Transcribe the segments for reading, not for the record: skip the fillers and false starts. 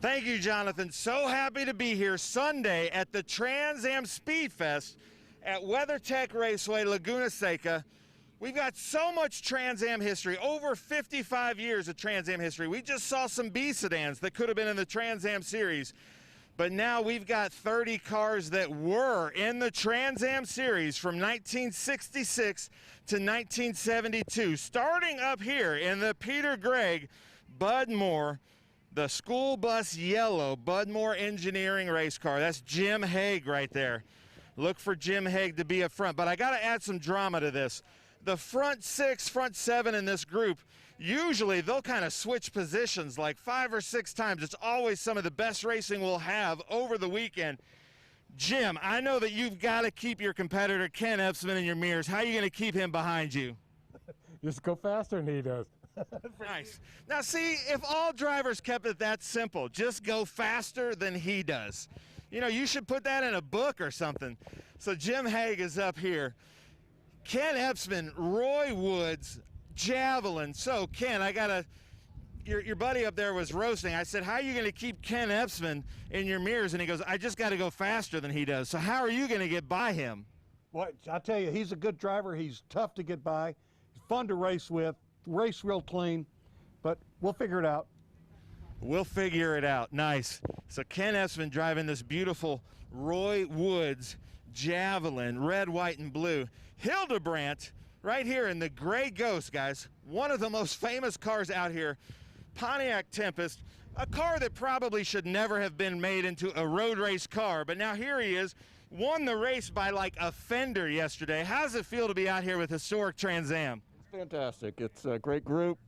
Thank you, Jonathan. So happy to be here Sunday at the Trans Am Speed Fest at WeatherTech Raceway, Laguna Seca. We've got so much Trans Am history, over 55 years of Trans Am history. We just saw some B sedans that could have been in the Trans Am series, but now we've got 30 cars that were in the Trans Am series from 1966 to 1972. Starting up here in the Peter Gregg Bud Moore, the school bus yellow Bud Moore Engineering race car. That's Jim Haig right there. Look for Jim Haig to be up front, but I got to add some drama to this. The front six, front seven in this group, usually they'll kind of switch positions like 5 or 6 times. It's always some of the best racing we'll have over the weekend. Jim, I know that you've got to keep your competitor Ken Epsman in your mirrors. How are you going to keep him behind you? Just go faster than he does. Nice. Now see, if all drivers kept it that simple, just go faster than he does. You know, you should put that in a book or something. So Jim Haig is up here. Ken Epsman, Roy Woods, Javelin. So Ken, I gotta, your buddy up there was roasting. I said, how are you gonna keep Ken Epsman in your mirrors? And he goes, I just gotta go faster than he does. So how are you gonna get by him? Well, I tell you, he's a good driver. He's tough to get by. He's fun to race with, race real clean, but we'll figure it out. We'll figure it out. Nice. So Ken Epsman driving this beautiful Roy Woods Javelin, red, white, and blue. Hildebrandt right here in the Gray Ghost, guys. One of the most famous cars out here. Pontiac Tempest, a car that probably should never have been made into a road race car, but now here he is. Won the race by like a fender yesterday. How does it feel to be out here with historic Trans Am? It's fantastic. It's a great group.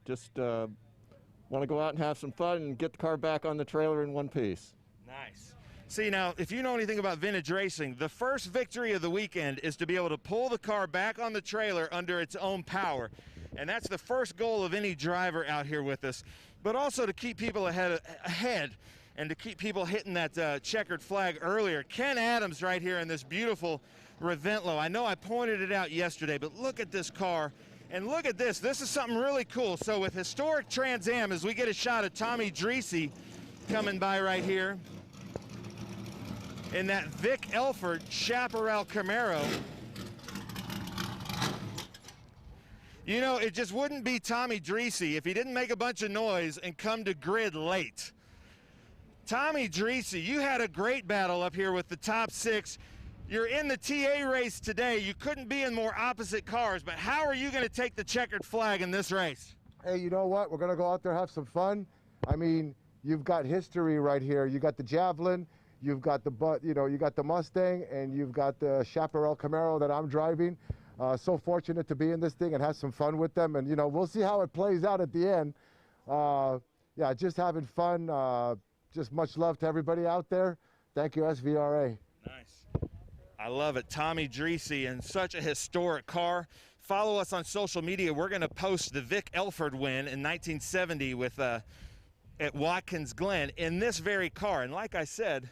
Just want to go out and have some fun and get the car back on the trailer in one piece. Nice. See, now, if you know anything about vintage racing, the first victory of the weekend is to be able to pull the car back on the trailer under its own power. And that's the first goal of any driver out here with us, but also to keep people ahead and to keep people hitting that checkered flag earlier. Ken Adams right here in this beautiful Reventlow. I know I pointed it out yesterday, but look at this car. And look at this. This is something really cool. So with historic Trans Am, as we get a shot of Tommy Dreese coming by right here in that Vic Elford Chaparral Camaro. You know, it just wouldn't be Tommy Dreese if he didn't make a bunch of noise and come to grid late. Tommy Dreese, you had a great battle up here with the top 6. You're in the TA race today. You couldn't be in more opposite cars, but how are you going to take the checkered flag in this race? Hey, you know what? We're going to go out there, have some fun. I mean, you've got history right here. You got the Javelin, you've got the, you got the Mustang, and you've got the Chaparral Camaro that I'm driving. So fortunate to be in this thing and have some fun with them. And, you know, we'll see how it plays out at the end. Yeah, just having fun. Just much love to everybody out there. Thank you, SVRA. Nice. I love it. Tommy Dreese in such a historic car. Follow us on social media. We're going to post the Vic Elford win in 1970 with at Watkins Glen in this very car. And like I said,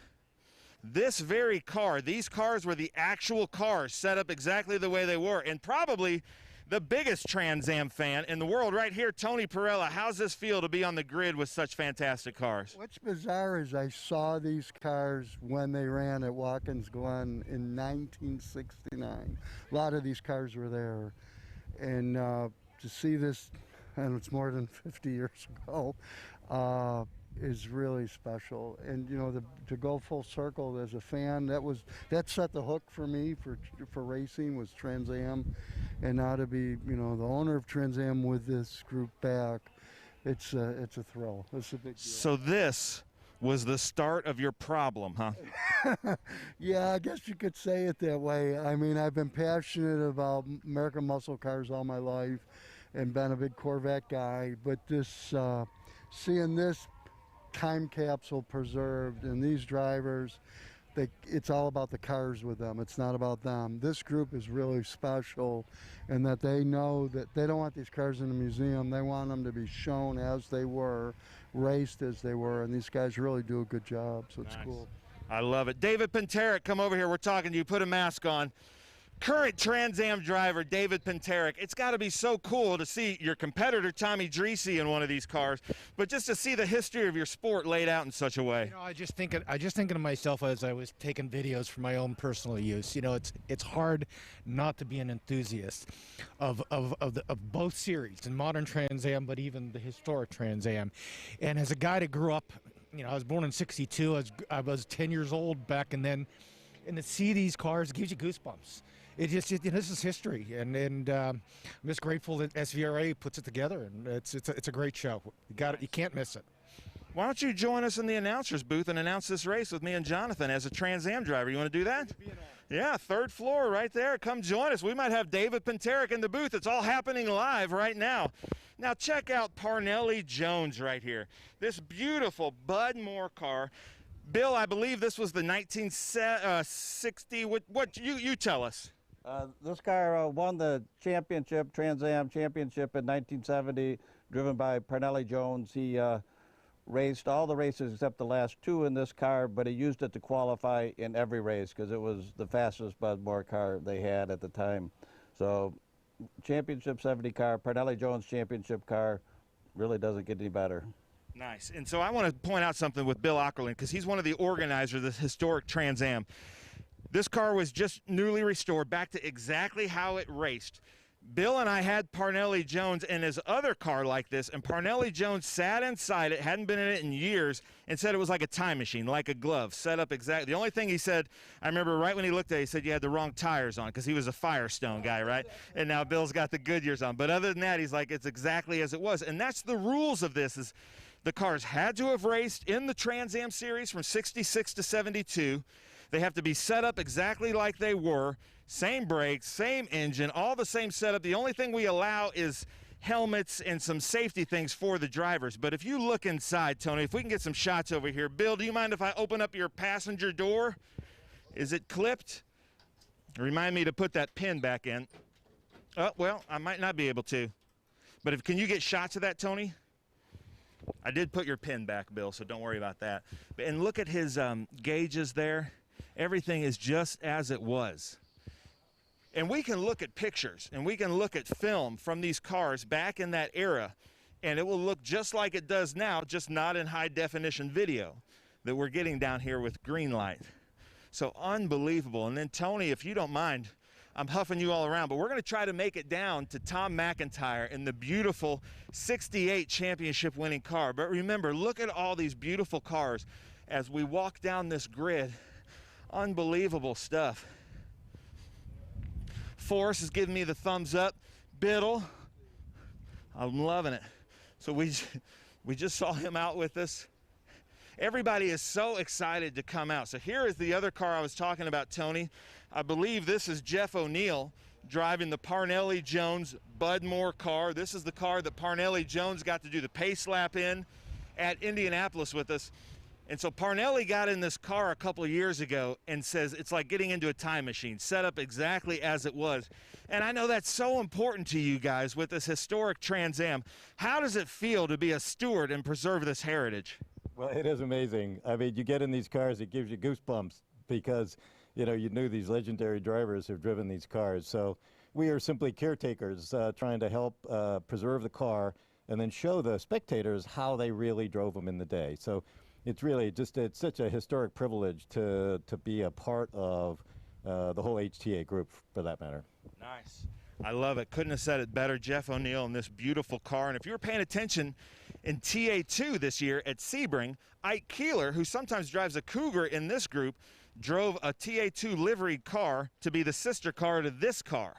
this very car, these cars were the actual cars set up exactly the way they were. And probably the biggest Trans Am fan in the world right here, Tony Perella. How's this feel to be on the grid with such fantastic cars? What's bizarre is I saw these cars when they ran at Watkins Glen in 1969. A lot of these cars were there. And to see this, and it's more than 50 years ago, is really special. And you know, to go full circle as a fan, that set the hook for me for racing, was Trans Am. And now to be, you know, the owner of Trans Am with this group back, it's a thrill. It's a big deal. So this was the start of your problem, huh? Yeah, I guess you could say it that way. I mean, I've been passionate about American muscle cars all my life and been a big Corvette guy, but this seeing this time capsule preserved and these drivers, it's all about the cars with them. It's not about them. This group is really special in that they know that they don't want these cars in the museum. They want them to be shown as they were, raced as they were, and these guys really do a good job, so it's nice. Cool. I love it. David Penterick, come over here. We're talking to you. Put a mask on. current Trans Am driver David Penterick. It's got to be so cool to see your competitor Tommy Dreese in one of these cars, but just to see the history of your sport laid out in such a way. You know, I just thinking to myself as I was taking videos for my own personal use. You know, it's hard not to be an enthusiast of both series, in modern Trans Am, but even the historic Trans Am. And as a guy that grew up, you know, I was born in '62. I was 10 years old back, and to see these cars, it gives you goosebumps. This is history, and I'm just grateful that SVRA puts it together, and it's a great show. You can't miss it. Why don't you join us in the announcer's booth and announce this race with me and Jonathan as a Trans Am driver? You want to do that? Yeah, third floor right there. Come join us. We might have David Penterick in the booth. It's all happening live right now. Now check out Parnelli Jones right here. This beautiful Bud Moore car. Bill, I believe this was the 1960. What you tell us? This car won the championship, Trans Am championship in 1970, driven by Parnelli Jones. He raced all the races except the last two in this car, but he used it to qualify in every race because it was the fastest Bud Moore car they had at the time. So championship 70 car, Parnelli Jones championship car, really doesn't get any better. Nice. And so I want to point out something with Bill Ockerland because he's one of the organizers of this historic Trans Am. This car was just newly restored back to exactly how it raced. Bill and I had Parnelli Jones in his other car like this, and Parnelli Jones sat inside it, hadn't been in it in years, and said it was like a time machine, like a glove, set up exactly. The only thing he said, I remember right when he looked at it, he said you had the wrong tires on because he was a Firestone guy, right? And now Bill's got the Goodyears on. But other than that, he's like, it's exactly as it was. And that's the rules of this is the cars had to have raced in the Trans Am series from 66 to 72. They have to be set up exactly like they were. Same brakes, same engine, all the same setup. The only thing we allow is helmets and some safety things for the drivers. But if you look inside, Tony, if we can get some shots over here. Bill, do you mind if I open up your passenger door? Is it clipped? Remind me to put that pin back in. Oh, well, I might not be able to. But can you get shots of that, Tony? I did put your pin back, Bill, so don't worry about that. And look at his gauges there. Everything is just as it was. And we can look at pictures and we can look at film from these cars back in that era, and it will look just like it does now, just not in high definition video that we're getting down here with green light. So unbelievable. And then Tony, if you don't mind, I'm huffing you all around, but we're going to try to make it down to Tom McIntyre in the beautiful 68 championship winning car. But remember, look at all these beautiful cars as we walk down this grid. Unbelievable stuff. Forrest is giving me the thumbs up. Biddle, I'm loving it. So we just saw him out with us. Everybody is so excited to come out. So here is the other car I was talking about, Tony. I believe this is Jeff O'Neill driving the Parnelli Jones Bud Moore car. This is the car that Parnelli Jones got to do the pace lap in at Indianapolis with us. And so Parnelli got in this car a couple of years ago and says it's like getting into a time machine, set up exactly as it was. And I know that's so important to you guys with this historic Trans Am. How does it feel to be a steward and preserve this heritage? Well, it is amazing. I mean, you get in these cars, it gives you goosebumps because, you know, you knew these legendary drivers who've driven these cars. So we are simply caretakers trying to help preserve the car and then show the spectators how they really drove them in the day. So it's really just, it's such a historic privilege to be a part of the whole HTA group, for that matter. Nice. I love it. Couldn't have said it better. Jeff O'Neill in this beautiful car. And if you were paying attention in TA2 this year at Sebring, Ike Keeler, who sometimes drives a Cougar in this group, drove a TA2 livery car to be the sister car to this car.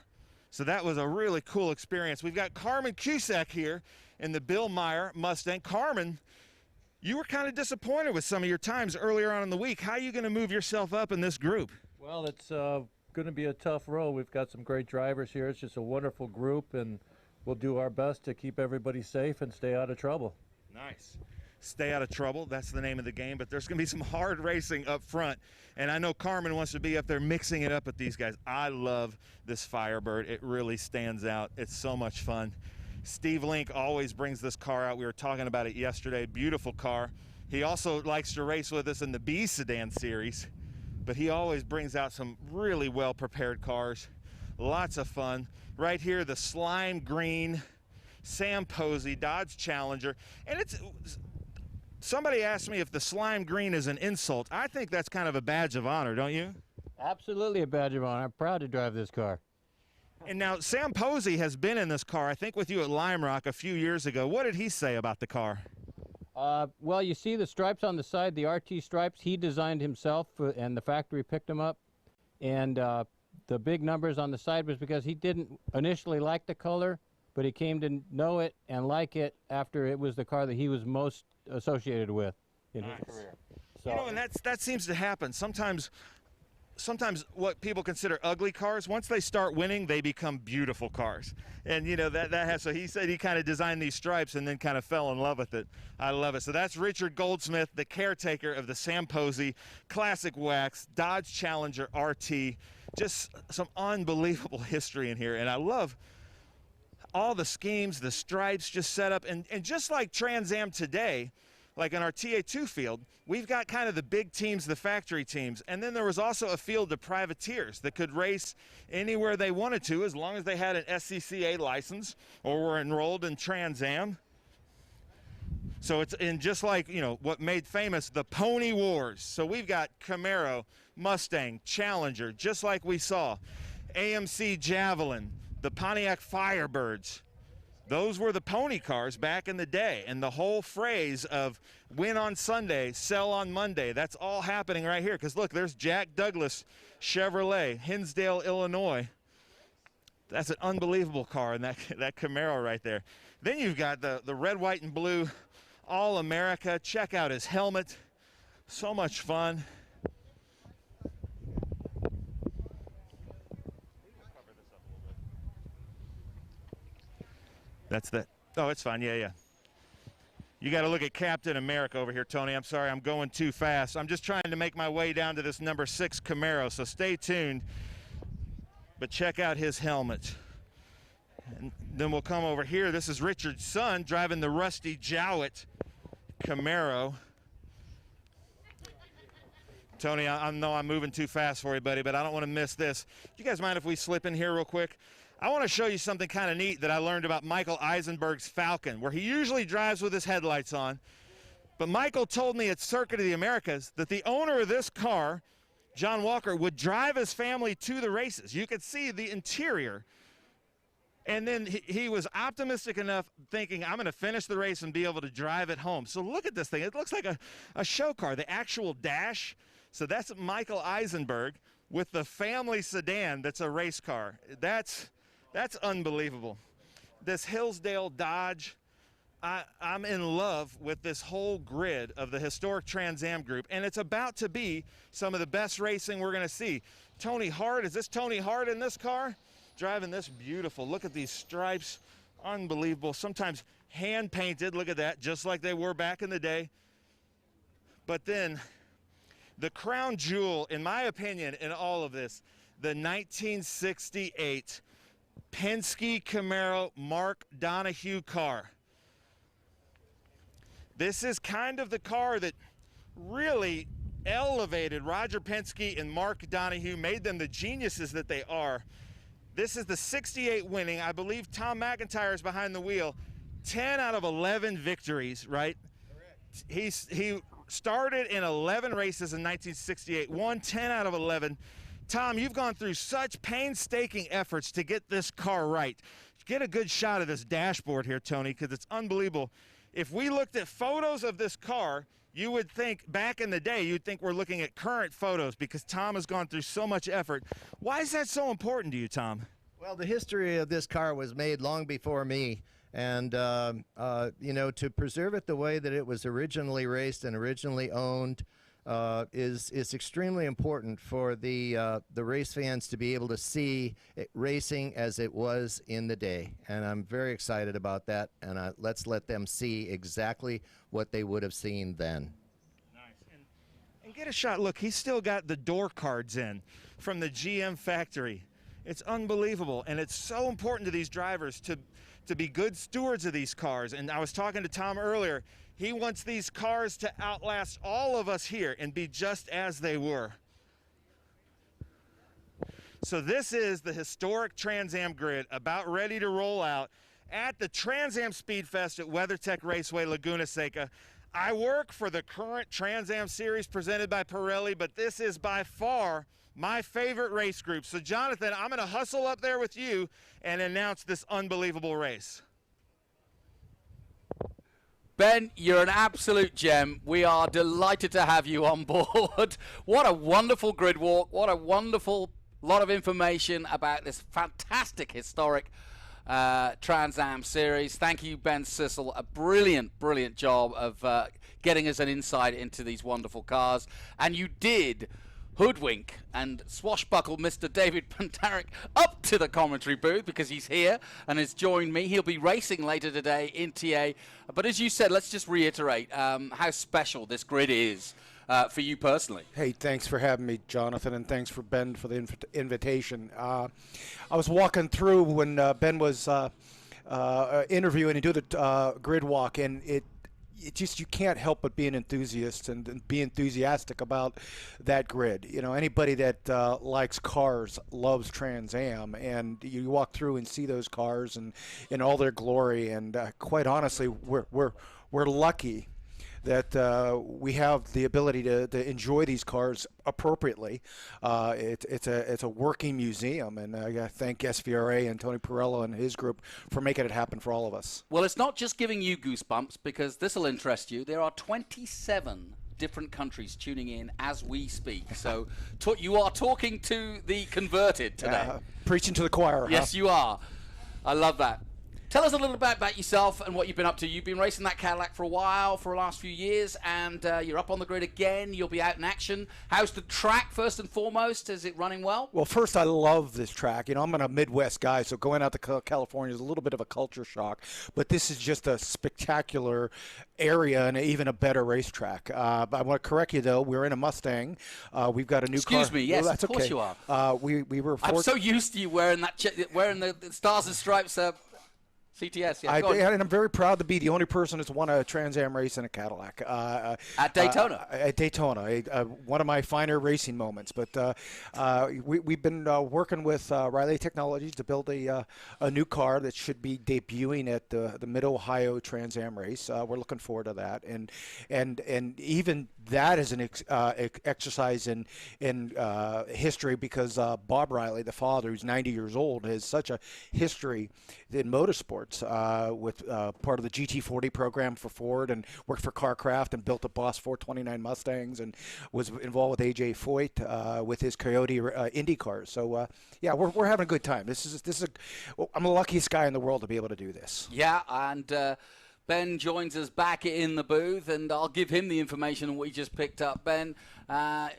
So that was a really cool experience. We've got Carmen Cusack here in the Bill Meyer Mustang. Carmen, you were kind of disappointed with some of your times earlier on in the week. How are you going to move yourself up in this group? Well, it's going to be a tough road. We've got some great drivers here. It's just a wonderful group, and we'll do our best to keep everybody safe and stay out of trouble. Nice. Stay out of trouble. That's the name of the game. But there's going to be some hard racing up front. And I know Carmen wants to be up there mixing it up with these guys. I love this Firebird. It really stands out. It's so much fun. Steve Link always brings this car out. We were talking about it yesterday. Beautiful car. He also likes to race with us in the B Sedan series, but he always brings out some really well-prepared cars. Lots of fun. Right here, the slime green Sam Posey Dodge Challenger. And somebody asked me if the slime green is an insult. I think that's kind of a badge of honor, don't you? Absolutely a badge of honor. I'm proud to drive this car. And now Sam Posey has been in this car, I think with you at Lime Rock a few years ago. What did he say about the car? Well, you see the stripes on the side, the RT stripes, he designed himself, and the factory picked them up. And the big numbers on the side was because he didn't initially like the color, but he came to know it and like it after it was the car that he was most associated with in his career. So, you know, and that seems to happen. Sometimes what people consider ugly cars, once they start winning, they become beautiful cars. And you know, so he said he kind of designed these stripes and then kind of fell in love with it. I love it. So that's Richard Goldsmith, the caretaker of the Sam Posey Classic Wax Dodge Challenger RT. Just some unbelievable history in here. And I love all the schemes, the stripes just set up. And just like Trans Am today, like in our TA2 field, we've got kind of the big teams, the factory teams, and then there was also a field of privateers that could race anywhere they wanted to as long as they had an SCCA license or were enrolled in Trans Am. So it's in just like, you know, what made famous the Pony Wars. So we've got Camaro, Mustang, Challenger, just like we saw, AMC Javelin, the Pontiac Firebirds. Those were the pony cars back in the day, and the whole phrase of win on Sunday, sell on Monday, that's all happening right here. Because look, there's Jack Douglas Chevrolet, Hinsdale, Illinois. That's an unbelievable car, and that Camaro right there. Then you've got the red, white, and blue All-America. Check out his helmet. So much fun. That's the, oh, it's fine, yeah. You got to look at Captain America over here, Tony. I'm sorry, I'm going too fast. I'm just trying to make my way down to this number 6 Camaro, so stay tuned. But check out his helmet. And then we'll come over here. This is Richard's son driving the Rusty Jowett Camaro. Tony, I know I'm moving too fast for you, buddy, but I don't want to miss this. Do you guys mind if we slip in here real quick? I want to show you something kind of neat that I learned about Michael Eisenberg's Falcon, where he usually drives with his headlights on. But Michael told me at Circuit of the Americas that the owner of this car, John Walker, would drive his family to the races. You could see the interior. And then he was optimistic enough thinking, I'm going to finish the race and be able to drive it home. So look at this thing. It looks like a show car, the actual dash. So that's Michael Eisenberg with the family sedan that's a race car. That's unbelievable. This Hillsdale Dodge, I'm in love with this whole grid of the historic Trans Am group, and it's about to be some of the best racing we're going to see. Tony Hart, is this Tony Hart in this car? Driving this beautiful. Look at these stripes. Unbelievable. Sometimes hand painted. Look at that, just like they were back in the day. But then the crown jewel, in my opinion, in all of this, the 1968 Penske Camaro Mark Donahue car. This is kind of the car that really elevated Roger Penske and Mark Donahue, made them the geniuses that they are. This is the 68 winning. I believe Tom McIntyre is behind the wheel. 10 out of 11 victories, right? Correct. He started in 11 races in 1968, won 10 out of 11. Tom, you've gone through such painstaking efforts to get this car right. Get a good shot of this dashboard here, Tony, because it's unbelievable. If we looked at photos of this car, you would think back in the day, you'd think we're looking at current photos because Tom has gone through so much effort. Why is that so important to you, Tom? Well, the history of this car was made long before me. And, you know, to preserve it the way that it was originally raced and originally owned is extremely important for the race fans to be able to see it racing as it was in the day. And I'm very excited about that. And let's let them see exactly what they would have seen then. Nice. And get a shot. Look, he's still got the door cards in from the GM factory. It's unbelievable. And it's so important to these drivers to be good stewards of these cars. And I was talking to Tom earlier. He wants these cars to outlast all of us here and be just as they were. So this is the historic Trans Am grid about ready to roll out at the Trans Am Speed Fest at WeatherTech Raceway, Laguna Seca. I work for the current Trans Am series presented by Pirelli, but this is by far my favorite race group. So Jonathan, I'm going to hustle up there with you and announce this unbelievable race. Ben, you're an absolute gem. We are delighted to have you on board. What a wonderful grid walk. What a wonderful lot of information about this fantastic historic Trans Am series. Thank you, Ben Sissel. A brilliant, brilliant job of getting us an insight into these wonderful cars. And you did hoodwink and swashbuckle Mr. David Pantarik up to the commentary booth because he's here and has joined me. He'll be racing later today in TA. But as you said, let's just reiterate how special this grid is for you personally. Hey, thanks for having me, Jonathan, and thanks for Ben for the invitation. I was walking through when Ben was interviewing and do the grid walk, and it just, you can't help but be an enthusiast and be enthusiastic about that grid. You know, anybody that likes cars loves Trans Am, and you walk through and see those cars and in all their glory. And quite honestly, we're lucky that we have the ability to enjoy these cars appropriately. It's a working museum, and I got to thank SVRA and Tony Pirello and his group for making it happen for all of us. Well, it's not just giving you goosebumps, because this will interest you. There are 27 different countries tuning in as we speak. So you are talking to the converted today. Preaching to the choir. Yes, you are. I love that. Tell us a little bit about yourself and what you've been up to. You've been racing that Cadillac for a while, for the last few years, and you're up on the grid again. You'll be out in action. How's the track, first and foremost? Is it running well? Well, first, I love this track. You know, I'm a Midwest guy, so going out to California is a little bit of a culture shock. But this is just a spectacular area and even a better racetrack. But I want to correct you, though. We're in a Mustang. We've got a new car. Excuse me. Yes, well, that's of course okay. you are. We were. I'm so used to you wearing that, wearing the Stars and Stripes CTS, yeah. And I'm very proud to be the only person that's won a Trans Am race in a Cadillac. At Daytona. At Daytona, one of my finer racing moments. But we've been working with Riley Technologies to build a new car that should be debuting at the Mid-Ohio Trans Am race. We're looking forward to that. And even that is an exercise in history, because Bob Riley, the father, who's 90 years old, has such a history in motorsports. With part of the GT40 program for Ford, and worked for CarCraft and built the Boss 429 Mustangs, and was involved with AJ Foyt with his Coyote Indy cars. So yeah, we're having a good time. I'm the luckiest guy in the world to be able to do this. Yeah, and Ben joins us back in the booth, and I'll give him the information we just picked up. Ben,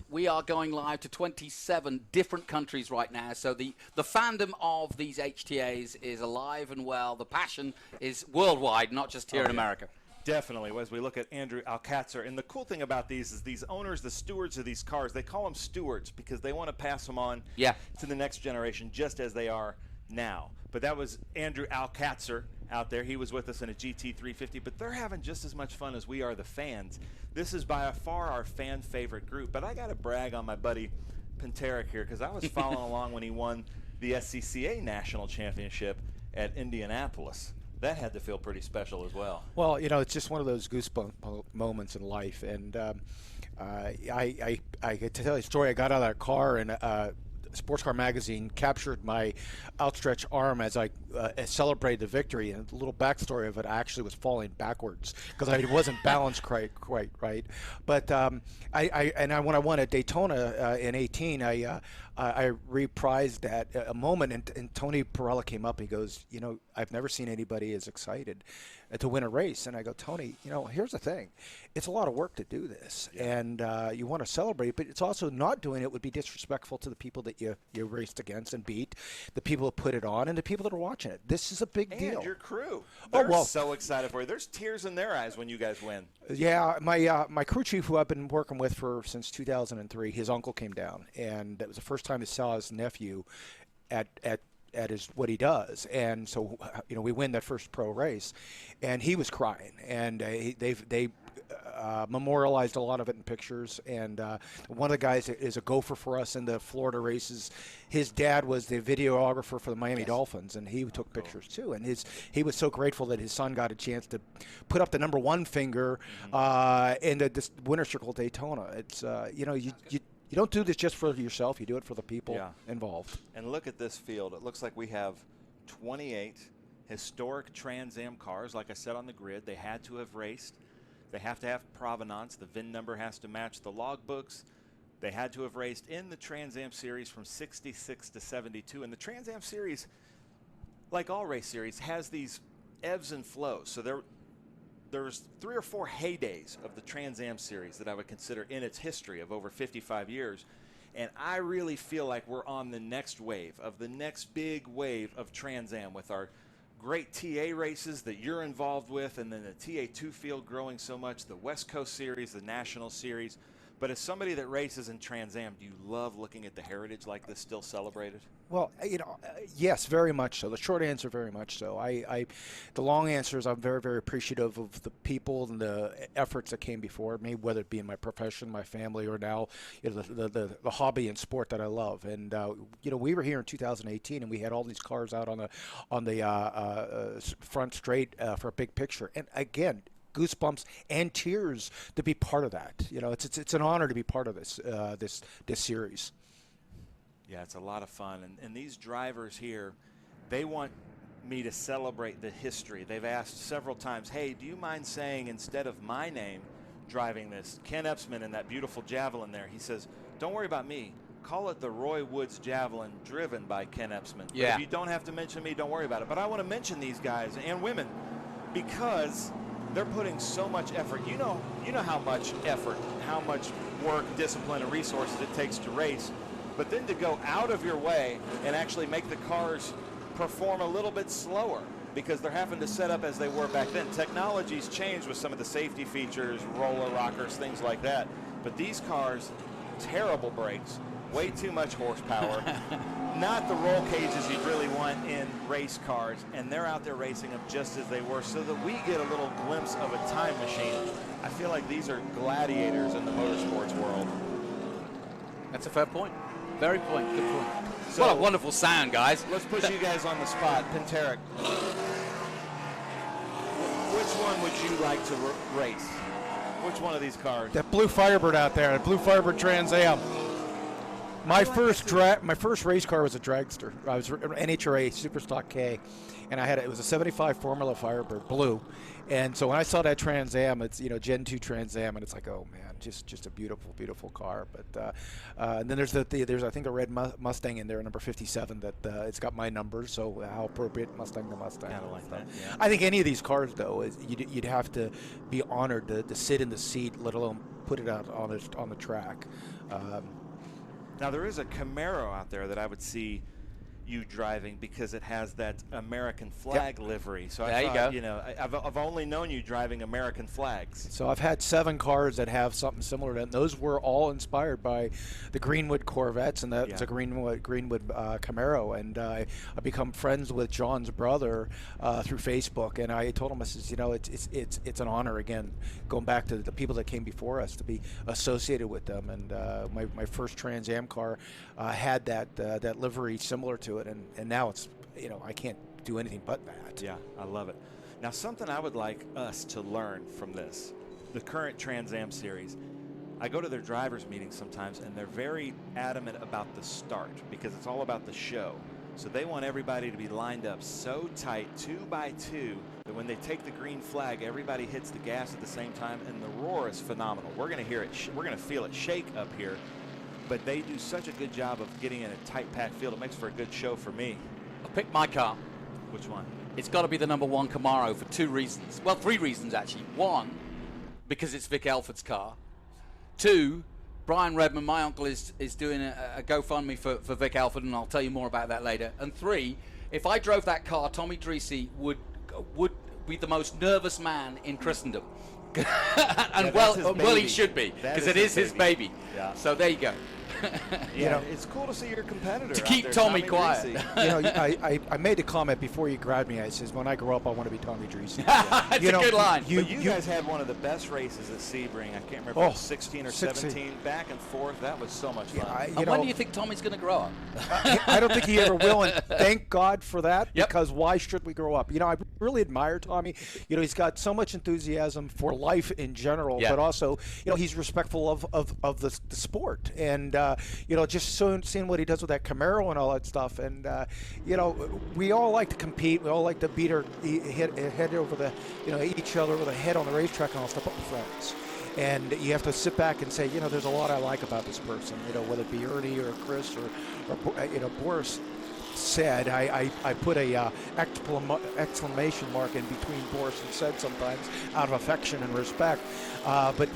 we are going live to 27 different countries right now, so the fandom of these HTAs is alive and well. The passion is worldwide, not just here in America. Definitely. As we look at Andrew Alcatzer, and the cool thing about these is these owners, the stewards of these cars, they call them stewards because they want to pass them on to the next generation just as they are now. But that was Andrew Alcatzer out there. He was with us in a GT350, but they're having just as much fun as we are, the fans. This is by far our fan favorite group. But I got to brag on my buddy Pantarik here, because I was following along when he won the SCCA National Championship at Indianapolis. That had to feel pretty special as well. Well, you know, it's just one of those goosebump moments in life. And I could tell you a story. I got out of that car, and Sports Car Magazine captured my outstretched arm as I celebrated the victory. And a little backstory of it, I actually was falling backwards because I wasn't balanced quite right. But when I won at Daytona in 18, I reprised that a moment, and Tony Pirello came up and he goes, you know, I've never seen anybody as excited to win a race. And I go, Tony, you know, here's the thing. It's a lot of work to do this, and you want to celebrate, but it's also not doing it would be disrespectful to the people that you raced against and beat, the people who put it on, and the people that are watching it. This is a big deal. And your crew. They're so excited for you. There's tears in their eyes when you guys win. Yeah, my crew chief, who I've been working with since 2003, his uncle came down, and it was the first time he saw his nephew at what he does. And so, you know, we win that first pro race, and he was crying, and memorialized a lot of it in pictures. And one of the guys that is a gopher for us in the Florida races. His dad was the videographer for the Miami Dolphins, and he took pictures too. And he was so grateful that his son got a chance to put up the #1 finger in the Winter Circle Daytona. It's you don't do this just for yourself. You do it for the people involved. And look at this field. It looks like we have 28 historic Trans Am cars. Like I said on the grid, they had to have raced. They have to have provenance. The VIN number has to match the logbooks. They had to have raced in the Trans Am series from 66 to 72. And the Trans Am series, like all race series, has these ebbs and flows. So there's 3 or 4 heydays of the Trans Am series that I would consider in its history of over 55 years. And I really feel like we're on the next wave of the next big wave of Trans Am with our great TA races that you're involved with, and then the TA2 field growing so much, the West Coast series, the National series. But as somebody that races in Trans Am, do you love looking at the heritage like this still celebrated? Well, yes, very much so. The short answer, very much so. The long answer is I'm very, very appreciative of the people and the efforts that came before me, whether it be in my profession, my family, or now the hobby and sport that I love. And we were here in 2018, and we had all these cars out on the front straight for a big picture. And again, goosebumps and tears to be part of that. It's an honor to be part of this series. Yeah, it's a lot of fun. And these drivers here, they want me to celebrate the history. They've asked several times, hey, do you mind saying instead of my name driving this, Ken Epsman in that beautiful Javelin there, he says, don't worry about me. Call it the Roy Woods Javelin driven by Ken Epsman. Yeah. But if you don't have to mention me, don't worry about it. But I want to mention these guys and women because they're putting so much effort. You know how much effort, how much work, discipline, and resources it takes to race. But then to go out of your way and actually make the cars perform a little bit slower because they're having to set up as they were back then. Technology's changed with some of the safety features, roller rockers, things like that. But these cars, terrible brakes, way too much horsepower, not the roll cages you'd really want in race cars, and they're out there racing them just as they were so that we get a little glimpse of a time machine. I feel like these are gladiators in the motorsports world. That's a fair point. Very point. Good point. So, what a wonderful sound, guys. Let's put you guys on the spot. Penteric, which one would you like to race? Which one of these cars? That blue Firebird out there, that blue Firebird Trans Am. My first race car was a dragster. I was an NHRA Superstock K, and it was a '75 Formula Firebird blue. And so when I saw that Trans Am, it's Gen 2 Trans Am, and it's like, oh man, just a beautiful, beautiful car. But and then there's I think a red Mustang in there, number 57. That it's got my numbers, so how appropriate, Mustang to Mustang. Kind of like that. Yeah. I think any of these cars though, you'd have to be honored to sit in the seat, let alone put it out on the track. Now there is a Camaro out there that I would see you driving because it has that American flag livery. So there I thought, you go. I've only known you driving American flags. So I've had 7 cars that have something similar to that. And those were all inspired by the Greenwood Corvettes, and that's a Greenwood Camaro. And I become friends with John's brother through Facebook. And I told him, I says, it's an honor again, going back to the people that came before us to be associated with them. And my first Trans Am car had that livery similar to it. And now it's, I can't do anything but that. Yeah, I love it. Now, something I would like us to learn from this, the current Trans Am series, I go to their drivers' meetings sometimes, and they're very adamant about the start because it's all about the show. So they want everybody to be lined up so tight, 2 by 2, that when they take the green flag, everybody hits the gas at the same time, and the roar is phenomenal. We're going to hear it. We're going to feel it shake up here. But they do such a good job of getting in a tight packed field. It makes for a good show for me. I'll pick my car. Which one? It's got to be the #1 Camaro for 2 reasons. Well, 3 reasons actually. 1, because it's Vic Elford's car. 2, Brian Redman, my uncle, is doing a GoFundMe for Vic Elford, and I'll tell you more about that later. And 3, if I drove that car, Tommy Dreese would be the most nervous man in Christendom. And well, he should be, because it is his baby. Yeah. So there you go. it's cool to see your competitor To out keep there, Tommy quiet. Dreese. I made a comment before you grabbed me. I says, when I grow up, I want to be Tommy Dreese. That's a good line. You guys had one of the best races at Sebring. I can't remember if it was 16 or 17. Back and forth. That was so much fun. And when do you think Tommy's going to grow up? I don't think he ever will, and thank God for that, because why should we grow up? I really admire Tommy. He's got so much enthusiasm for life in general, but also, he's respectful of the sport. And, just seeing what he does with that Camaro and all that stuff. And, we all like to compete. We all like to beat our head over the, each other with a head on the racetrack and all stuff, but we're friends. And you have to sit back and say, there's a lot I like about this person, whether it be Ernie or Chris or Boris said. I put a exclamation mark in between Boris and said sometimes out of affection and respect. But,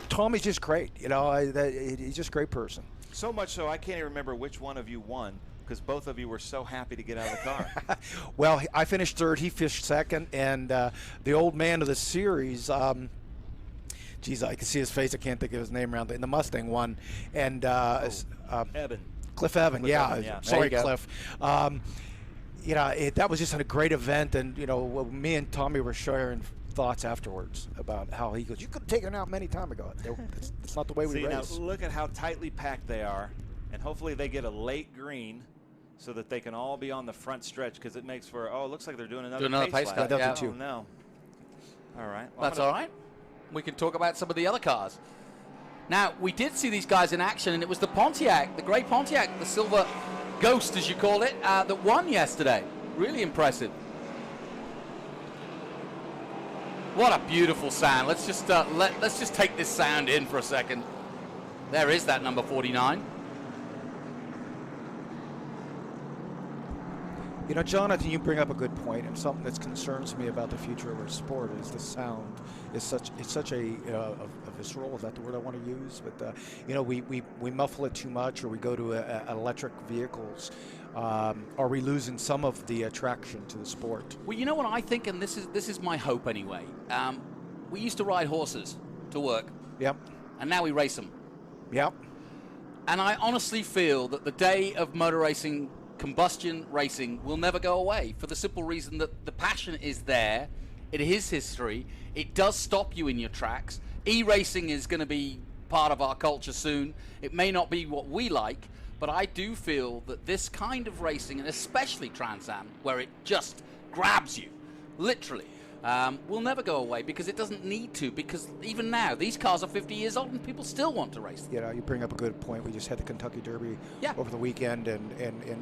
Tommy's just great. He's just a great person. So much so I can't even remember which one of you won, because both of you were so happy to get out of the car. Well, I finished third. He finished second. And the old man of the series, geez, I can see his face. I can't think of his name around. And the Mustang won. And Evan. Cliff Evan, yeah. Sorry, Cliff. That was just a great event. And, me and Tommy were sharing thoughts afterwards about how he goes, you could have taken it out many time ago. It's not the way we race. Now look at how tightly packed they are, and hopefully they get a late green so that they can all be on the front stretch, because it makes for, it looks like they're doing another pace lap. Oh, no. All right. Well, that's all right. We can talk about some of the other cars. Now, we did see these guys in action, and it was the Pontiac, the gray Pontiac, the silver ghost, as you call it, that won yesterday. Really impressive. What a beautiful sound. Let's just take this sound in for a second. There is that number 49. Jonathan, you bring up a good point, and something that concerns me about the future of our sport is the sound. It's such a visceral. Is that the word I want to use? But we muffle it too much, or we go to electric vehicles. Are we losing some of the attraction to the sport? Well, you know what I think, and this is my hope anyway. We used to ride horses to work. Yep. And now we race them. Yep. And I honestly feel that the day of motor racing, combustion racing, will never go away, for the simple reason that the passion is there. It is history. It does stop you in your tracks. E-racing is going to be part of our culture soon. It may not be what we like, but I do feel that this kind of racing, and especially Trans Am, where it just grabs you, literally, will never go away, because it doesn't need to, because even now, these cars are 50 years old and people still want to race them. You bring up a good point. We just had the Kentucky Derby over the weekend, and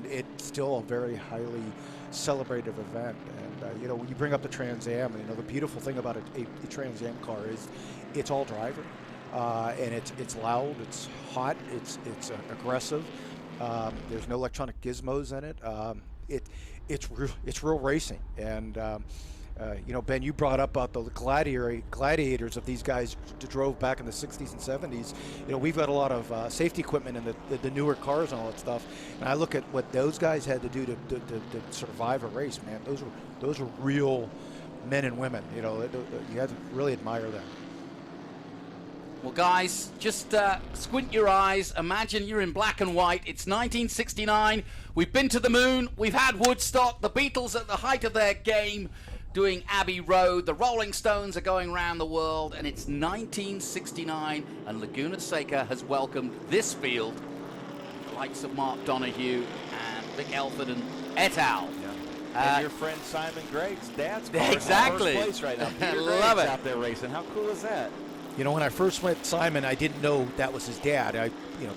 it's still a very highly celebrated event. And, when you bring up the Trans Am, the beautiful thing about a Trans Am car is it's all driver. And it's loud, it's hot, it's aggressive. There's no electronic gizmos in it. It's real racing. And Ben, you brought up about the gladiators of these guys drove back in the 60s and 70s. We've got a lot of safety equipment in the newer cars and all that stuff. And I look at what those guys had to do to survive a race. Man, those are real men and women. You have to really admire them. Well, guys, just squint your eyes. Imagine you're in black and white. It's 1969. We've been to the moon. We've had Woodstock. The Beatles at the height of their game doing Abbey Road. The Rolling Stones are going around the world. And it's 1969. And Laguna Seca has welcomed this field. The likes of Mark Donahue and Vic Elford and et al. And your friend Simon Gregg's dad's car exactly. is in first place right now. Peter Love Gregg's it. out there racing. How cool is that? When I first met Simon, I didn't know that was his dad. I,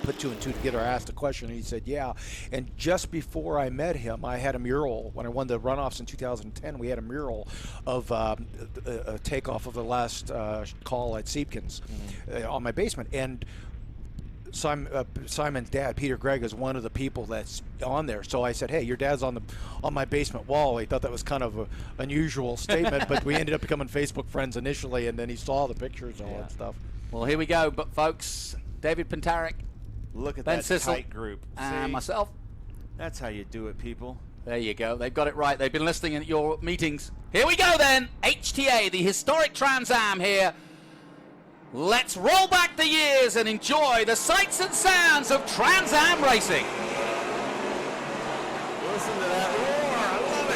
put two and two together. I asked a question, and he said, yeah. And just before I met him, I had a mural. When I won the runoffs in 2010, we had a mural of a takeoff of the last call at Siebken's on my basement. And Simon's dad, Peter Gregg, is one of the people that's on there. So I said, hey, your dad's on my basement wall. He thought that was kind of an unusual statement, but we ended up becoming Facebook friends initially, and then he saw the pictures and all that stuff. Well, here we go, but folks, David Pentarik, look at Ben that Sissel, tight group. And myself. That's how you do it, people. There you go. They've got it right. They've been listening at your meetings. Here we go then. HTA, the historic Trans Am here Let's roll back the years and enjoy the sights and sounds of Trans Am racing. Listen to that roar. I love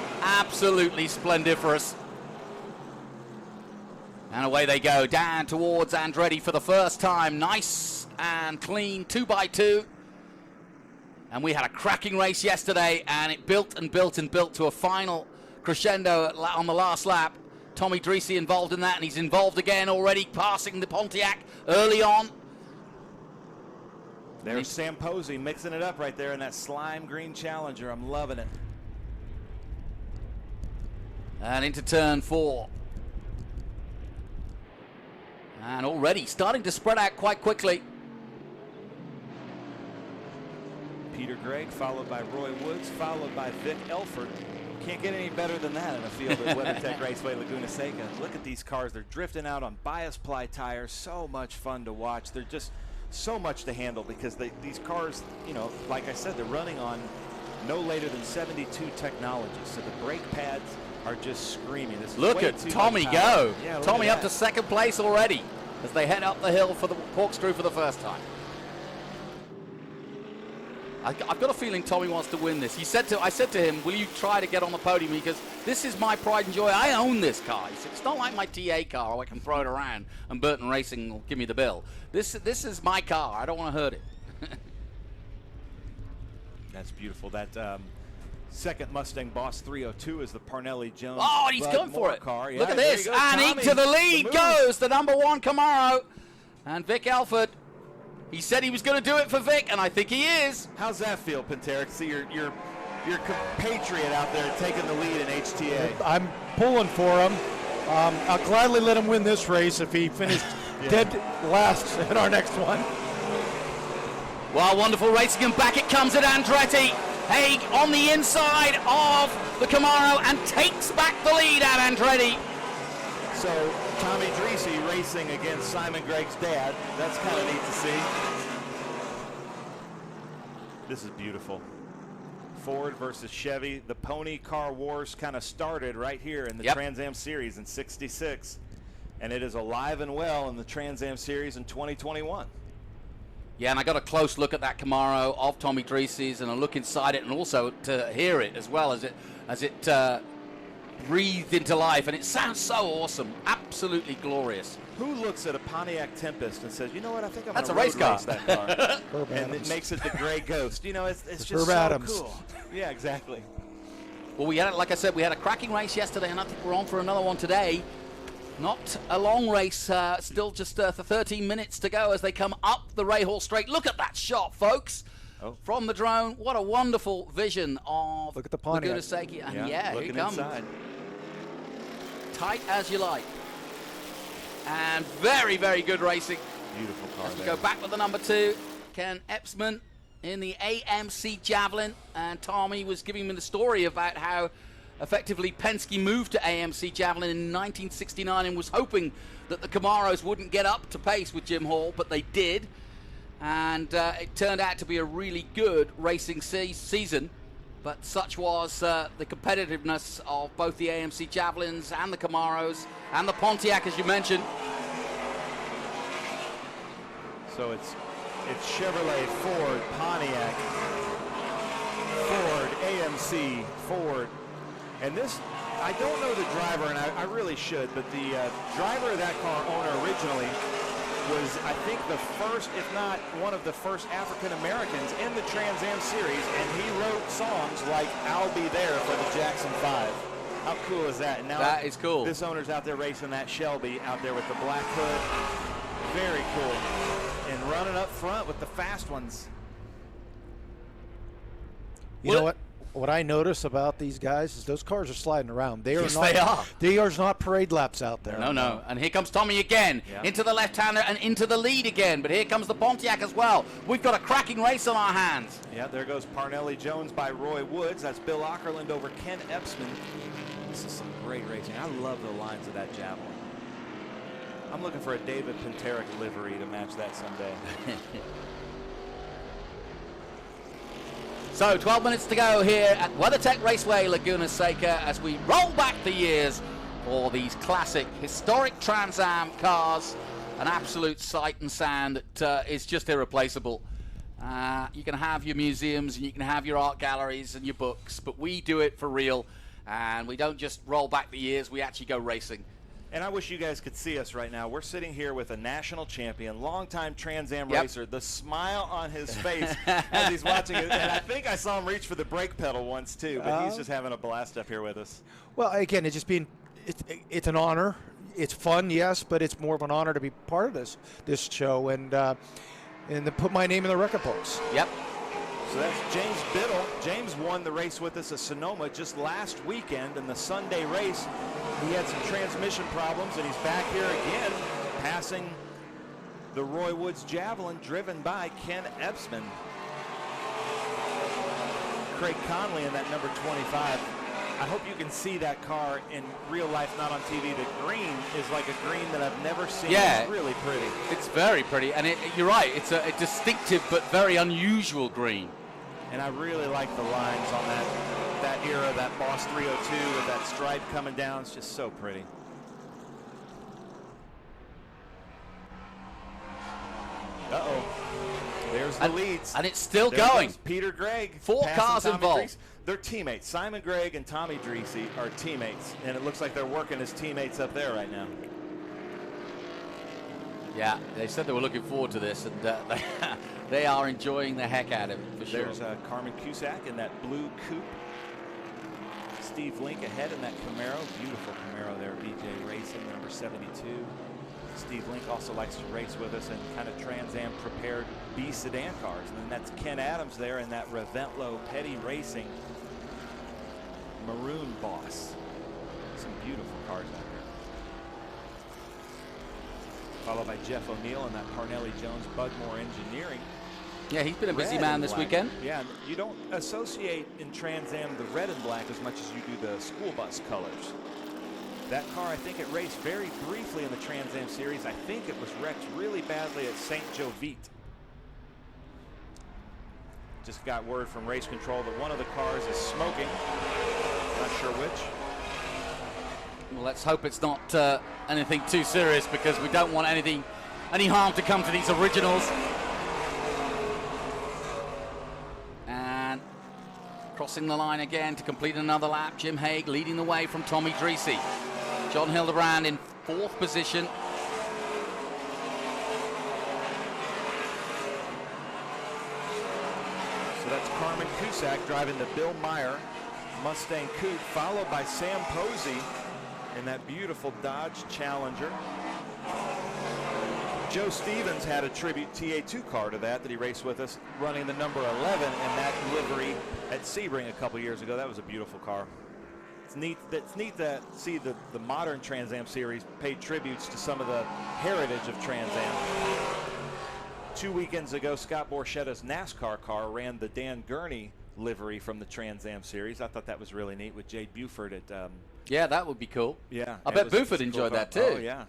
it. Absolutely splendiferous. And away they go, down towards Andretti for the first time. Nice and clean 2x2. And we had a cracking race yesterday, and it built and built and built to a final crescendo on the last lap. Tommy Dreese involved in that, and he's involved again already, passing the Pontiac early on. There's Sam Posey mixing it up right there in that slime green Challenger. I'm loving it. And into turn 4. And already starting to spread out quite quickly. Peter Gregg, followed by Roy Woods, followed by Vic Elford. Can't get any better than that in a field at WeatherTech Raceway Laguna Seca. Look at these cars. They're drifting out on bias ply tires. So much fun to watch. They're just so much to handle because these cars, you know, like I said, they're running on no later than 72 technologies. So the brake pads are just screaming. This is Look at Tommy go. Yeah, Tommy up to second place already as they head up the hill for the corkscrew for the first time. I've got a feeling Tommy wants to win this. I said to him, will you try to get on the podium? Because this is my pride and joy. I own this car. He said, it's not like my TA car, or I can throw it around and Burton Racing will give me the bill. This is my car. I don't want to hurt it. That's beautiful. That second Mustang Boss 302 is the Parnelli Jones. Oh, and he's going for it. Car. Yeah, look at this. And into the lead goes the number 1 Camaro. And Vic Elford. He said he was going to do it for Vic, and I think he is. How's that feel, Penteric? See your compatriot out there taking the lead in HTA. I'm pulling for him. I'll gladly let him win this race if he finished dead last in our next one. Well, wonderful racing, and back it comes at Andretti. Haig on the inside of the Camaro and takes back the lead at Andretti. So Tommy Dreese racing against Simon Gregg's dad. That's kind of neat to see. This is beautiful. Ford versus Chevy. The pony car wars kind of started right here in the Trans Am Series in '66. And it is alive and well in the Trans Am Series in 2021. Yeah, and I got a close look at that Camaro of Tommy Dreese's, and a look inside it, and also to hear it as well as it breathed into life, and it sounds so awesome, absolutely glorious. Who looks at a Pontiac Tempest and says, you know what, I think I'm That's gonna a race car. race that car. And it makes it the gray ghost. You know, it's just Herb so Adams. cool. Yeah, exactly. Well, we had, like I said, we had a cracking race yesterday, and I think we're on for another one today. Not a long race, still just 13 minutes to go as they come up the Rahal Straight. Look at that shot, folks. From the drone. What a wonderful vision of Look at the Pontiac. Laguna Seca. And yeah, here looking it comes. inside. Tight as you like. And very, very good racing. Beautiful car As we there. go back with the number 2, Ken Epsman in the AMC Javelin. And Tommy was giving me the story about how effectively Penske moved to AMC Javelin in 1969 and was hoping that the Camaros wouldn't get up to pace with Jim Hall, but they did. And it turned out to be a really good racing season. But such was the competitiveness of both the AMC Javelins and the Camaros and the Pontiac, as you mentioned. So it's Chevrolet, Ford, Pontiac, Ford, AMC, Ford. And this, I don't know the driver, and I really should, but the driver of that car, owner originally, was, I think, the first, if not one of the first African-Americans in the Trans Am Series, and he wrote songs like I'll Be There for the Jackson 5. How cool is that? And now that is cool. This owner's out there racing that Shelby out there with the black hood. Very cool. And running up front with the fast ones. You know what? What I notice about these guys is those cars are sliding around. They are Yes, not. they are. They are not parade laps out there. No. And here comes Tommy again. Yeah. Into the left-hander and into the lead again. But here comes the Pontiac as well. We've got a cracking race on our hands. Yeah, there goes Parnelli Jones by Roy Woods. That's Bill Ockerland over Ken Epsman. This is some great racing. I love the lines of that Javelin. I'm looking for a David Penteric livery to match that someday. So 12 minutes to go here at WeatherTech Raceway Laguna Seca as we roll back the years for these classic, historic Trans Am cars. An absolute sight and sound that is just irreplaceable. You can have your museums and you can have your art galleries and your books, but we do it for real, and we don't just roll back the years, we actually go racing. And I wish you guys could see us right now. We're sitting here with a national champion, longtime Trans Am racer, the smile on his face as he's watching it. And I think I saw him reach for the brake pedal once too, but he's just having a blast up here with us. Well, again, it's an honor. It's fun, yes, but it's more of an honor to be part of this show and to put my name in the record books. Yep. So that's James Biddle. James won the race with us at Sonoma just last weekend in the Sunday race. He had some transmission problems, and he's back here again, passing the Roy Woods Javelin, driven by Ken Epsman. Craig Conley in that number 25. I hope you can see that car in real life, not on TV. The green is like a green that I've never seen. Yeah, it's really pretty. It's very pretty, and you're right, it's a distinctive but very unusual green. And I really like the lines on that era, that Boss 302 with that stripe coming down. It's just so pretty. Uh-oh. There's the leads. And it's still There going. goes Peter Gregg. Four passing cars Tommy involved. Dreese. They're teammates. Simon Gregg and Tommy Dreese are teammates. And it looks like they're working as teammates up there right now. Yeah, they said they were looking forward to this, and they are enjoying the heck out of it, for sure. There's Carmen Cusack in that blue coupe. Steve Link ahead in that Camaro. Beautiful Camaro there, BJ Racing, number 72. Steve Link also likes to race with us in kind of Trans Am prepared B sedan cars. And then that's Ken Adams there in that Reventlow Petty Racing Maroon Boss. Some beautiful cars out there. Followed by Jeff O'Neill in that Parnelli Jones Bugmore Engineering. Yeah, he's been a busy Red man and this black. weekend. Yeah, and you don't associate in Trans Am the red and black as much as you do the school bus colors. That car, I think it raced very briefly in the Trans Am series. I think it was wrecked really badly at St. Jovite. Just got word from race control that one of the cars is smoking. Not sure which. Well, let's hope it's not anything too serious, because we don't want any harm to come to these originals. And crossing the line again to complete another lap, Jim Haig leading the way from Tommy Dreese. John Hildebrand in 4th position. So that's Carmen Cusack driving the Bill Meyer Mustang Coupe, followed by Sam Posey in that beautiful Dodge Challenger. Joe Stevens had a tribute TA2 car to that he raced with us, running the number 11 in that livery at Sebring a couple years ago. That was a beautiful car. It's neat to see the modern Trans Am series pay tributes to some of the heritage of Trans Am. 2 weekends ago, Scott Borchetta's NASCAR car ran the Dan Gurney livery from the Trans Am series. I thought that was really neat with Jade Buford at Yeah, that would be cool. yeah. I bet Buford enjoyed that too. Oh, yeah.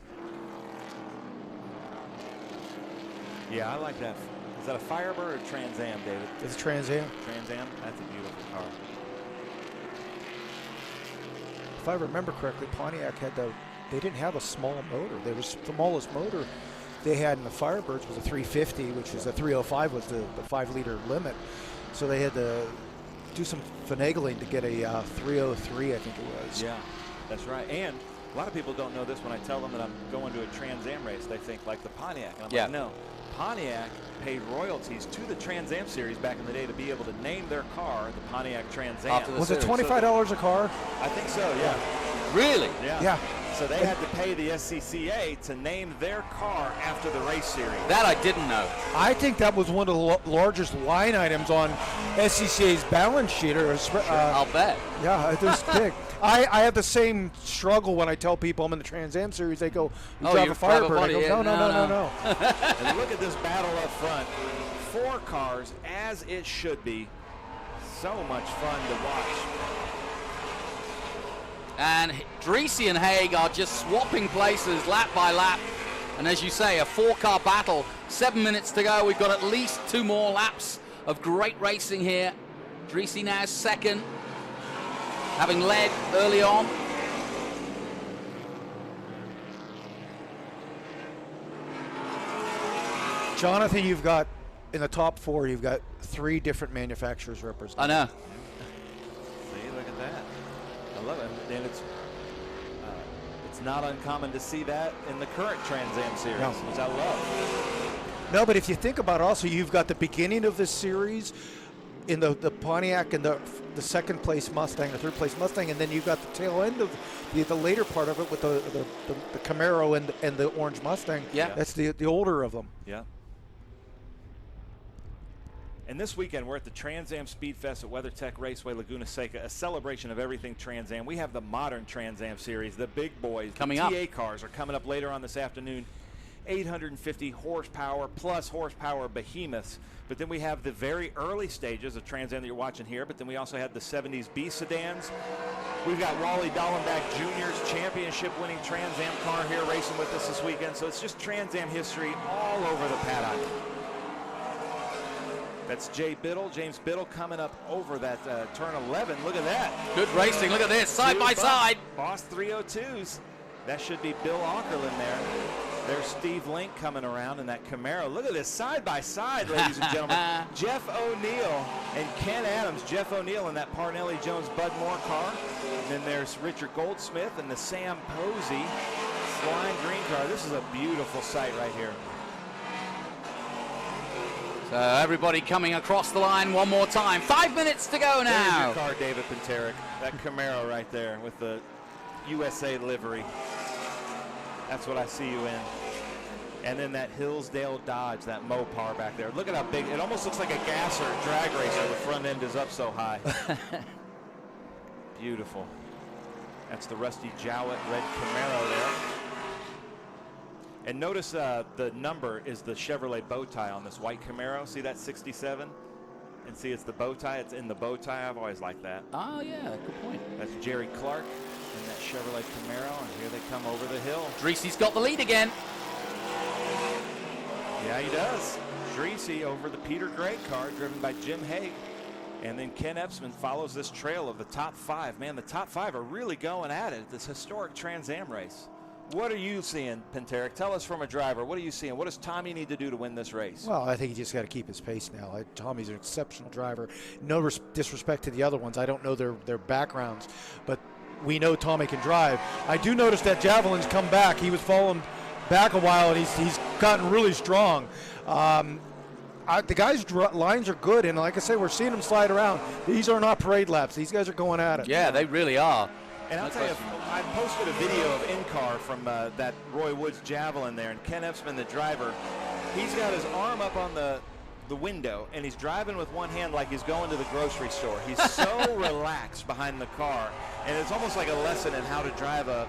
Yeah, I like that. Is that a Firebird or Trans Am, David? It's a Trans Am. Trans Am? That's a beautiful car. If I remember correctly, Pontiac they didn't have a small motor. The smallest motor they had in the Firebirds was a 350, which is a 305 was the 5-liter limit. So they had to do some finagling to get a 303, I think it was. Yeah, that's right. And a lot of people don't know this. When I tell them that I'm going to a Trans Am race, they think like the Pontiac. And I'm like, no. Pontiac paid royalties to the Trans Am series back in the day to be able to name their car the Pontiac Trans Am. Was it $25 a car? I think so, yeah. Really? Yeah. Yeah. So they had to pay the SCCA to name their car after the race series. That I didn't know. I think that was one of the largest line items on SCCA's balance sheet. I'll bet. Yeah, it was big. I have the same struggle when I tell people I'm in the Trans Am series. They go, you drive a Firebird. I go, no. And look at this battle up front. 4 cars, as it should be. So much fun to watch. And Dreese and Haig are just swapping places lap by lap. And as you say, a 4-car battle. 7 minutes to go. We've got at least 2 more laps of great racing here. Dreese now second, having led early on. Jonathan, you've got in the top 4, you've got 3 different manufacturers represented. I know. See, look at that. I love it. And it's not uncommon to see that in the current Trans Am series, No. which I love. No, but if you think about it also, you've got the beginning of this series in the Pontiac and the second place Mustang, the third place Mustang, and then you've got the tail end of the later part of it with the Camaro and the orange Mustang. Yeah. That's the older of them. Yeah. And this weekend, we're at the Trans Am Speed Fest at WeatherTech Raceway, Laguna Seca, a celebration of everything Trans Am. We have the modern Trans Am series, the big boys. Coming the up. TA cars are coming up later on this afternoon. 850 horsepower plus horsepower behemoths. But then we have the very early stages of Trans Am that you're watching here, but then we also have the 70s B sedans. We've got Wally Dallenbach Jr.'s championship-winning Trans Am car here racing with us this weekend. So it's just Trans Am history all over the paddock. That's James Biddle coming up over that turn 11. Look at that. Good racing. Look at this, side by side. Boss 302s. That should be Bill Aukerland there. There's Steve Link coming around in that Camaro. Look at this side by side, ladies and gentlemen. Jeff O'Neill and Ken Adams. Jeff O'Neill in that Parnelli Jones Bud Moore car. And then there's Richard Goldsmith and the Sam Posey flying green car. This is a beautiful sight right here. So everybody coming across the line one more time. 5 minutes to go now. There's your car, David Penterick. That Camaro right there with the USA livery. That's what I see you in. And then that Hillsdale Dodge, that Mopar back there. Look at how big. It almost looks like a gasser drag racer. The front end is up so high. Beautiful. That's the Rusty Jowett red Camaro there. And notice the number is the Chevrolet bow tie on this white Camaro. See that 67? And see, it's the bow tie. It's in the bow tie. I've always liked that. Oh, yeah, good point. That's Jerry Clark in that Chevrolet Camaro. And here they come over the hill. Dreesy's got the lead again. Yeah, he does. Dreesy over the Peter Gray car, driven by Jim Haig. And then Ken Epsman follows this trail of the top 5. Man, the top 5 are really going at it at this historic Trans Am race. What are you seeing, Penterick? Tell us from a driver. What are you seeing? What does Tommy need to do to win this race? Well, I think he just got to keep his pace now. Tommy's an exceptional driver. No disrespect to the other ones. I don't know their backgrounds, but we know Tommy can drive. I do notice that Javelin's come back. He was falling back a while, and he's gotten really strong. The guys' lines are good, and like I say, we're seeing them slide around. These are not parade laps. These guys are going at it. Yeah, they really are. And I'll tell you, I posted a video of in-car from that Roy Woods Javelin there, and Ken Epsman, the driver, he's got his arm up on the window, and he's driving with one hand like he's going to the grocery store. He's so relaxed behind the car, and it's almost like a lesson in how to drive a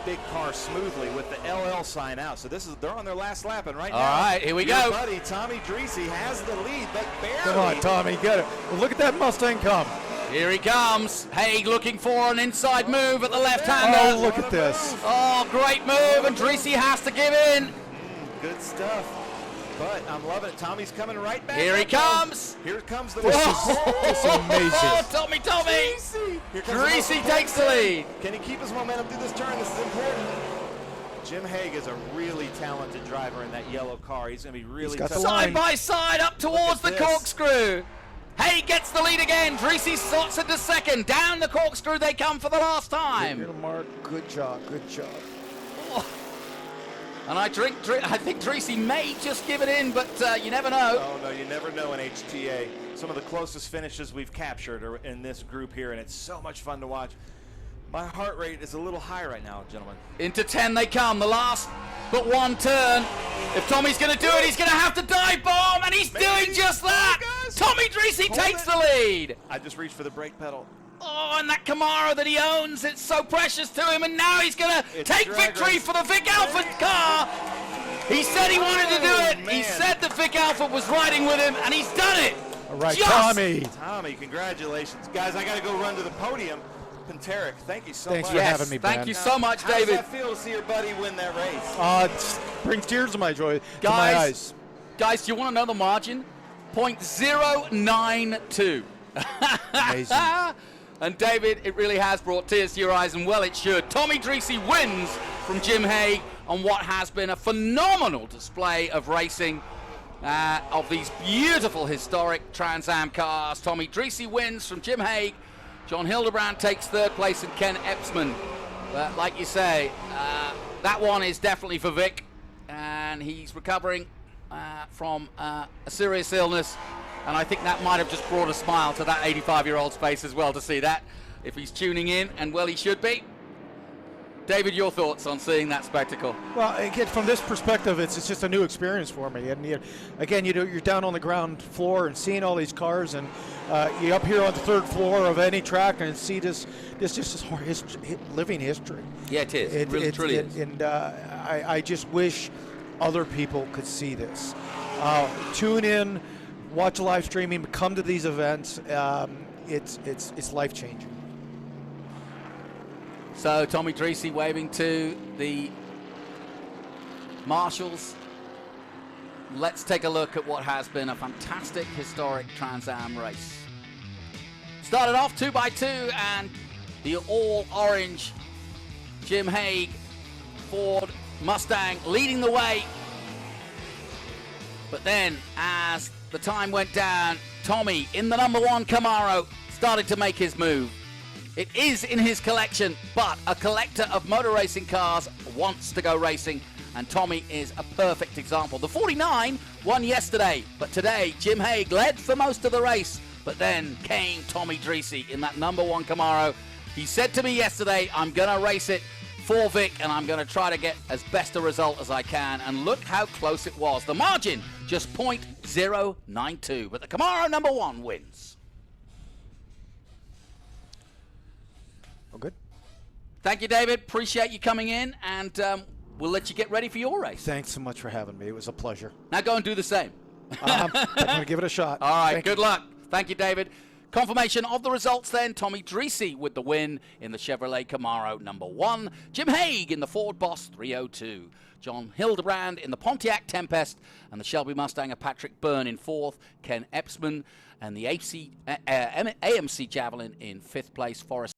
big car smoothly with the LL sign out. So they're on their last lap, and right now, all right, here we your go. buddy Tommy Dreesy has the lead, but barely. Come on, Tommy, get it. Well, look at that Mustang come. Here he comes. Haig looking for an inside move at the left-hander. Oh, look at this. Oh, great move, and Dreesy has to give in. Good stuff. But I'm loving it. Tommy's coming right back. Here he comes. Here comes the This is amazing. Oh, Tommy. Dreesy takes the lead. Can he keep his momentum through this turn? This is important. Jim Haig is a really talented driver in that yellow car. He's going to be really tough. Side by side up towards the corkscrew. Haig gets the lead again. Dreesy slots into second. Down the corkscrew they come for the last time. Mark, good job. Oh. And I think Dreesy may just give it in, but you never know. Oh, no, you never know in HTA. Some of the closest finishes we've captured are in this group here, and it's so much fun to watch. My heart rate is a little high right now, gentlemen. Into 10 they come, the last but one turn. If Tommy's going to do it, he's going to have to dive bomb, and he's doing just that. Tommy Dreesy takes the lead. I just reached for the brake pedal. Oh, and that Camaro that he owns, it's so precious to him, and now he's going to take victory for the Vic Alford car. He said he wanted to do it. Man. He said that Vic Alford was riding with him, and he's done it. All right, Tommy. Tommy, congratulations. Guys, I got to go run to the podium. Penterick, thank you so Thanks much. for having me, Thank Ben. you so much, How David. does that feel to see your buddy win that race? It brings tears to my eyes. Guys, do you want to know the margin? 0.092. Amazing. And David, it really has brought tears to your eyes, and well it should. Tommy Dreesy wins from Jim Haig on what has been a phenomenal display of racing of these beautiful historic Trans Am cars. Tommy Dreese wins from Jim Haig. John Hildebrand takes third place, and Ken Epsman. But like you say, that one is definitely for Vic, and he's recovering from a serious illness, and I think that might have just brought a smile to that 85-year-old's face as well to see that, if he's tuning in, and well, he should be. David, your thoughts on seeing that spectacle? Well, again, from this perspective, it's just a new experience for me. And again, you're down on the ground floor and seeing all these cars, and you're up here on the third floor of any track and see this living history. Yeah, it is. It really, truly is. And I just wish other people could see this. Tune in, watch live streaming, come to these events. It's life-changing. So Tommy Dreese waving to the marshals. Let's take a look at what has been a fantastic historic Trans Am race. Started off 2x2, and the all-orange Jim Haig Ford Mustang leading the way. But then, as the time went down, Tommy in the number 1 Camaro started to make his move. It is in his collection, but a collector of motor racing cars wants to go racing, and Tommy is a perfect example. The 49 won yesterday, but today Jim Haig led for most of the race, but then came Tommy Dreese in that number 1 Camaro. He said to me yesterday, I'm going to race it for Vic, and I'm going to try to get as best a result as I can, and look how close it was. The margin, just .092, but the Camaro number 1 wins. Good. Thank you, David. Appreciate you coming in, and we'll let you get ready for your race. Thanks so much for having me. It was a pleasure. Now go and do the same. I'm going to give it a shot. All right, Thank good you. luck. Thank you, David. Confirmation of the results then. Tommy Dreese with the win in the Chevrolet Camaro number 1. Jim Haig in the Ford Boss 302. John Hildebrand in the Pontiac Tempest, and the Shelby Mustang of Patrick Byrne in 4th. Ken Epsman and the AMC Javelin in 5th place. Forrest